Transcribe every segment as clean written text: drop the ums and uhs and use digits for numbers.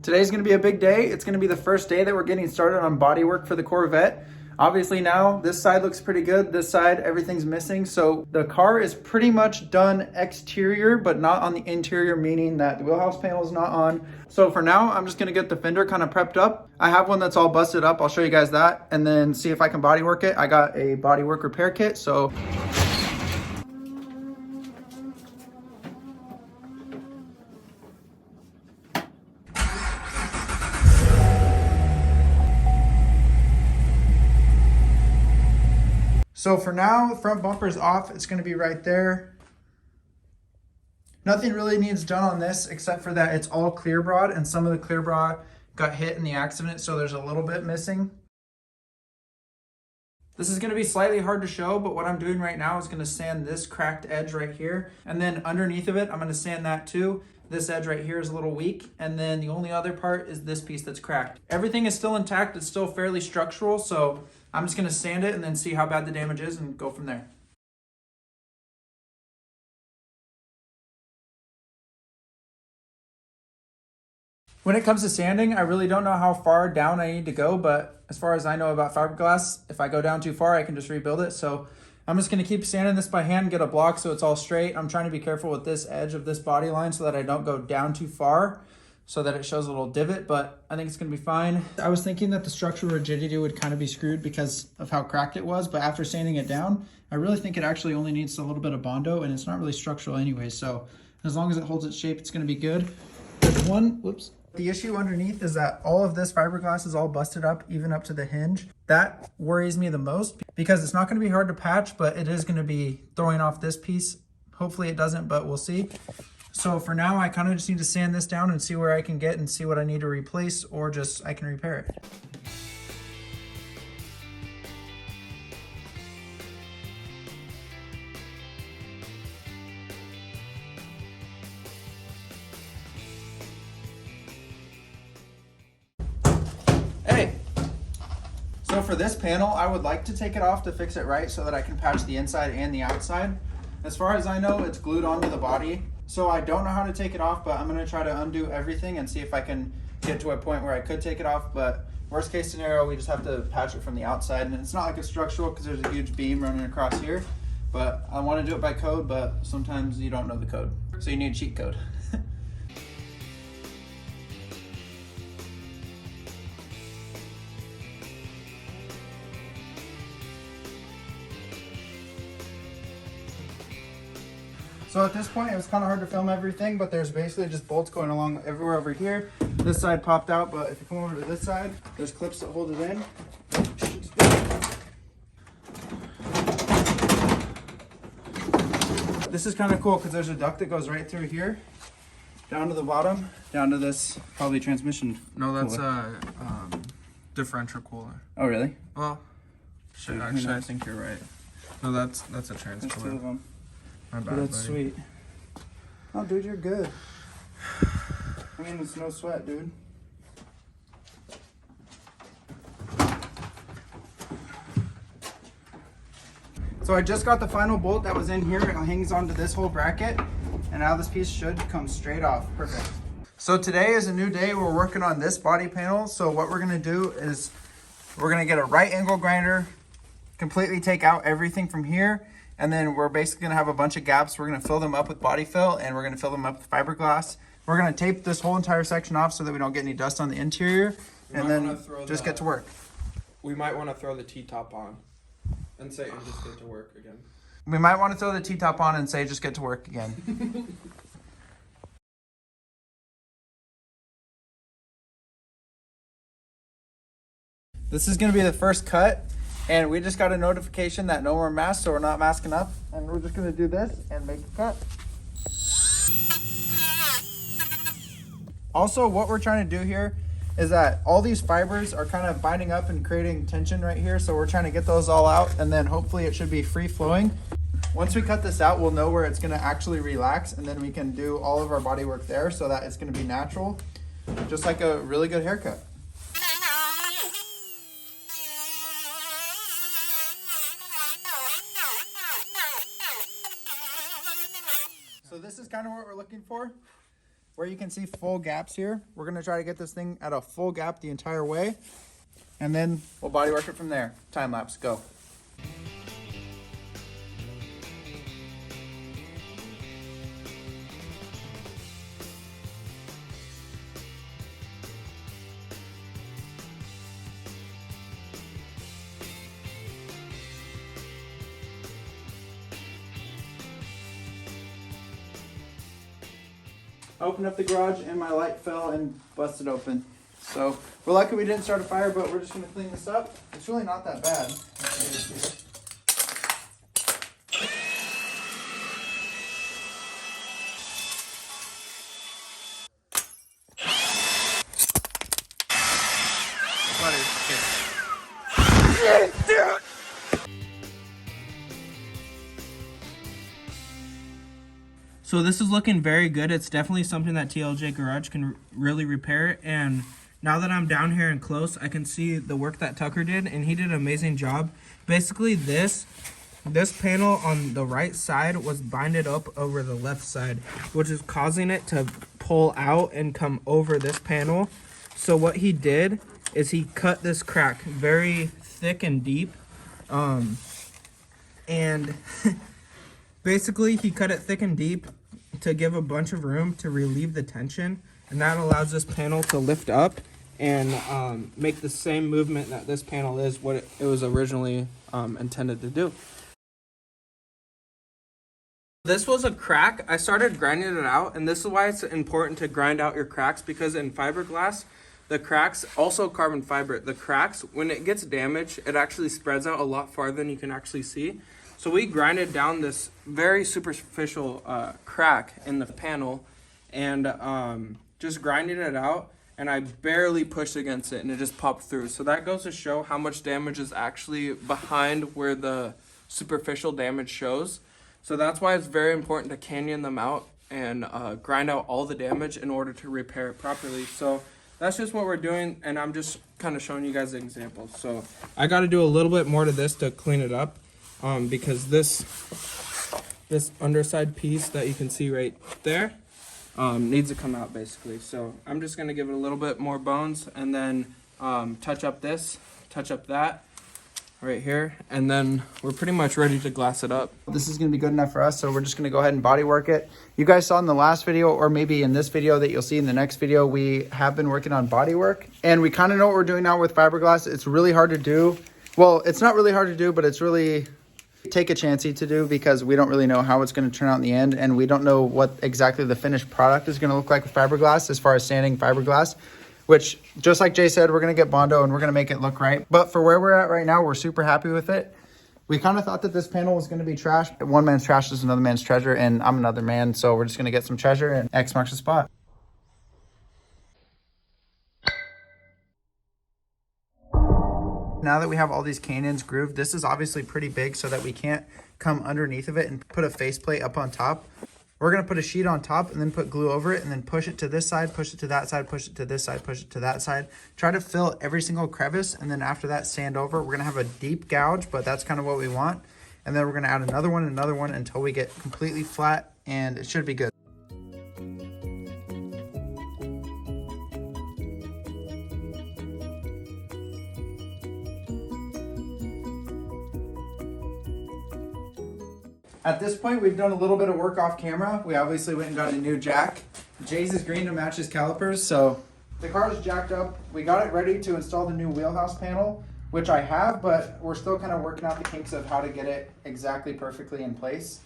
Today's going to be a big day. It's going to be the first day that we're getting started on bodywork for the Corvette. Obviously now this side looks pretty good. This side, everything's missing. So the car is pretty much done exterior, but not on the interior, meaning that the wheelhouse panel is not on. So for now, I'm just going to get the fender kind of prepped up. I have one that's all busted up. I'll show you guys that and then see if I can bodywork it. I got a bodywork repair kit. So for now, the front bumper is off. It's going to be right there. Nothing really needs done on this except for that it's all clear rod and some of the clear rod got hit in the accident, so there's a little bit missing. This is going to be slightly hard to show, but what I'm doing right now is going to sand this cracked edge right here, and then underneath of it, I'm going to sand that too. This edge right here is a little weak, and then the only other part is this piece that's cracked. Everything is still intact. It's still fairly structural, so I'm just going to sand it and then see how bad the damage is and go from there. When it comes to sanding, I really don't know how far down I need to go, but as far as I know about fiberglass, if I go down too far, I can just rebuild it. So I'm just going to keep sanding this by hand, get a block so it's all straight. I'm trying to be careful with this edge of this body line so that I don't go down too far, so that it shows a little divot, but I think it's going to be fine. I was thinking that the structural rigidity would kind of be screwed because of how cracked it was, but after sanding it down, I really think it actually only needs a little bit of Bondo, and it's not really structural anyway, so as long as it holds its shape, it's going to be good. There's one, whoops. The issue underneath is that all of this fiberglass is all busted up, even up to the hinge. That worries me the most because it's not going to be hard to patch, but it is going to be throwing off this piece. Hopefully it doesn't, but we'll see. So for now, I kind of just need to sand this down and see where I can get and see what I need to replace, or just I can repair it. Hey, so for this panel, I would like to take it off to fix it right so that I can patch the inside and the outside. As far as I know, it's glued onto the body. So I don't know how to take it off, but I'm gonna try to undo everything and see if I can get to a point where I could take it off. But worst case scenario, we just have to patch it from the outside. And it's not like it's structural because there's a huge beam running across here. But I wanna do it by code, but sometimes you don't know the code. So you need a cheat code. So at this point, it was kind of hard to film everything, but there's basically just bolts going along everywhere over here. This side popped out, but if you come over to this side, there's clips that hold it in. This is kind of cool because there's a duct that goes right through here, down to the bottom, down to this probably transmission. No, that's a differential cooler. Oh, really? Well, actually, I think you're right. No, that's a trans There's cooler. two of them. My bad, That's buddy. sweet. Oh, dude, you're good. I mean, it's no sweat, dude. So I just got the final bolt that was in here. It hangs onto this whole bracket, and now this piece should come straight off. Perfect. So today is a new day. We're working on this body panel. So what we're gonna do is we're gonna get a right angle grinder, completely take out everything from here, and then we're basically gonna have a bunch of gaps. We're gonna fill them up with body fill, and we're gonna fill them up with fiberglass. We're gonna tape this whole entire section off so that we don't get any dust on the interior, and then just get to work. We might want to throw the T-top on and say, and just get to work again. We might want to throw the T-top on and say, just get to work again. This is gonna be the first cut. And we just got a notification that no more masks, so we're not masking up. And we're just gonna do this and make the cut. Also, what we're trying to do here is that all these fibers are kind of binding up and creating tension right here. So we're trying to get those all out, and then hopefully it should be free flowing. Once we cut this out, we'll know where it's gonna actually relax, and then we can do all of our body work there so that it's gonna be natural, just like a really good haircut. So this is kind of what we're looking for. where you can see full gaps here. We're gonna try to get this thing at a full gap the entire way. And then we'll bodywork it from there. Time lapse, go. I opened up the garage and my light fell and busted open. So we're lucky we didn't start a fire, but we're just gonna clean this up. It's really not that bad. So this is looking very good. It's definitely something that TLJ Garage can really repair. And now that I'm down here and close, I can see the work that Tucker did, and he did an amazing job. Basically, this panel on the right side was binded up over the left side, which is causing it to pull out and come over this panel. So what he did is he cut this crack very thick and deep. And basically, he cut it thick and deep to give a bunch of room to relieve the tension, and that allows this panel to lift up and make the same movement that this panel is what it was originally intended to do. This was a crack. I started grinding it out, and this is why it's important to grind out your cracks, because in fiberglass, the cracks, also carbon fiber, the cracks, when it gets damaged, it actually spreads out a lot farther than you can actually see. So we grinded down this very superficial crack in the panel, and just grinding it out, and I barely pushed against it and it just popped through. So that goes to show how much damage is actually behind where the superficial damage shows. So that's why it's very important to canyon them out and grind out all the damage in order to repair it properly. So that's just what we're doing, and I'm just kind of showing you guys an example. So I got to do a little bit more to this to clean it up. Because this underside piece that you can see right there needs to come out basically. So I'm just gonna give it a little bit more bones, and then touch up this, touch up that right here, and then we're pretty much ready to glass it up. This is gonna be good enough for us, so we're just gonna go ahead and body work it. You guys saw in the last video, or maybe in this video that you'll see in the next video, we have been working on body work, and we kind of know what we're doing now with fiberglass. It's really hard to do. Well, it's not really hard to do, but it's really take a chancey to do, because we don't really know how it's going to turn out in the end, and we don't know what exactly the finished product is going to look like with fiberglass as far as sanding fiberglass, which, just like Jay said, we're going to get Bondo and we're going to make it look right. But for where we're at right now, we're super happy with it. We kind of thought that this panel was going to be trash. One man's trash is another man's treasure, and I'm another man, so we're just going to get some treasure, and X marks the spot. Now that we have all these canyons grooved, this is obviously pretty big so that we can't come underneath of it and put a faceplate up on top. We're going to put a sheet on top and then put glue over it, and then push it to this side, push it to that side, push it to this side, push it to that side. Try to fill every single crevice, and then after that, sand over. We're going to have a deep gouge, but that's kind of what we want. And then we're going to add another one until we get completely flat, and it should be good. At this point, we've done a little bit of work off camera. We obviously went and got a new jack. Jay's is green to match his calipers, so the car is jacked up. We got it ready to install the new wheelhouse panel, which I have, but we're still kind of working out the kinks of how to get it exactly perfectly in place.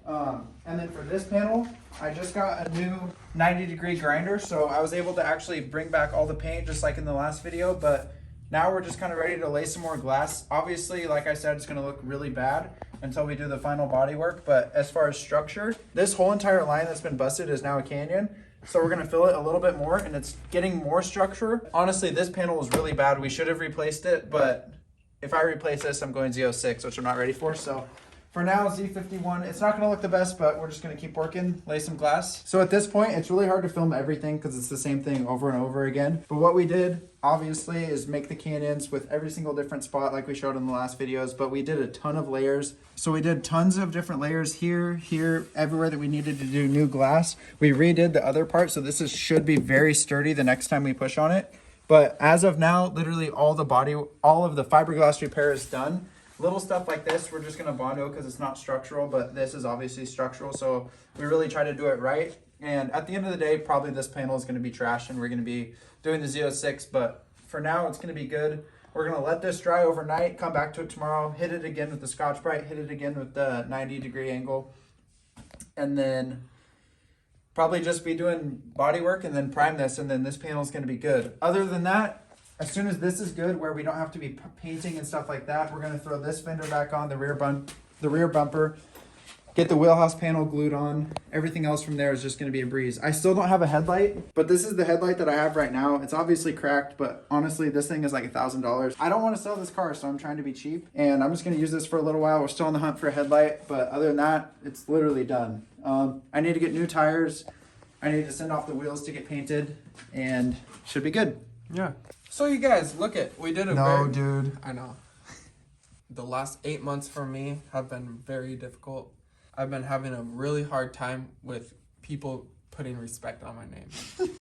And then for this panel, I just got a new 90-degree grinder, so I was able to actually bring back all the paint just like in the last video, but now we're just kind of ready to lay some more glass. Obviously, like I said, it's going to look really bad until we do the final body work, but as far as structure, this whole entire line that's been busted is now a canyon, so we're going to fill it a little bit more, and it's getting more structure. Honestly, this panel was really bad. We should have replaced it, but if I replace this, I'm going Z06, which I'm not ready for, so For now, Z51, it's not going to look the best, but we're just going to keep working, lay some glass. So at this point, it's really hard to film everything because it's the same thing over and over again. But what we did, obviously, is make the canyons with every single different spot like we showed in the last videos, but we did a ton of layers. So we did tons of different layers here, everywhere that we needed to do new glass. We redid the other part, so this should be very sturdy the next time we push on it. But as of now, literally all of the fiberglass repair is done. Little stuff like this, we're just gonna Bondo because it's not structural, but this is obviously structural, so we really try to do it right. And at the end of the day, probably this panel is gonna be trashed and we're gonna be doing the Z06, but for now, it's gonna be good. We're gonna let this dry overnight, come back to it tomorrow, hit it again with the Scotch-Brite, hit it again with the 90-degree angle, and then probably just be doing body work and then prime this, and then this panel is gonna be good. Other than that, as soon as this is good, where we don't have to be painting and stuff like that, we're gonna throw this fender back on, the rear bumper, get the wheelhouse panel glued on. Everything else from there is just gonna be a breeze. I still don't have a headlight, but this is the headlight that I have right now. It's obviously cracked, but honestly, this thing is like $1,000. I don't wanna sell this car, so I'm trying to be cheap, and I'm just gonna use this for a little while. We're still on the hunt for a headlight, but other than that, it's literally done. I need to get new tires. I need to send off the wheels to get painted, and should be good. Yeah. So you guys, look at, we did a Dude. I know. The last 8 months for me have been very difficult. I've been having a really hard time with people putting respect on my name.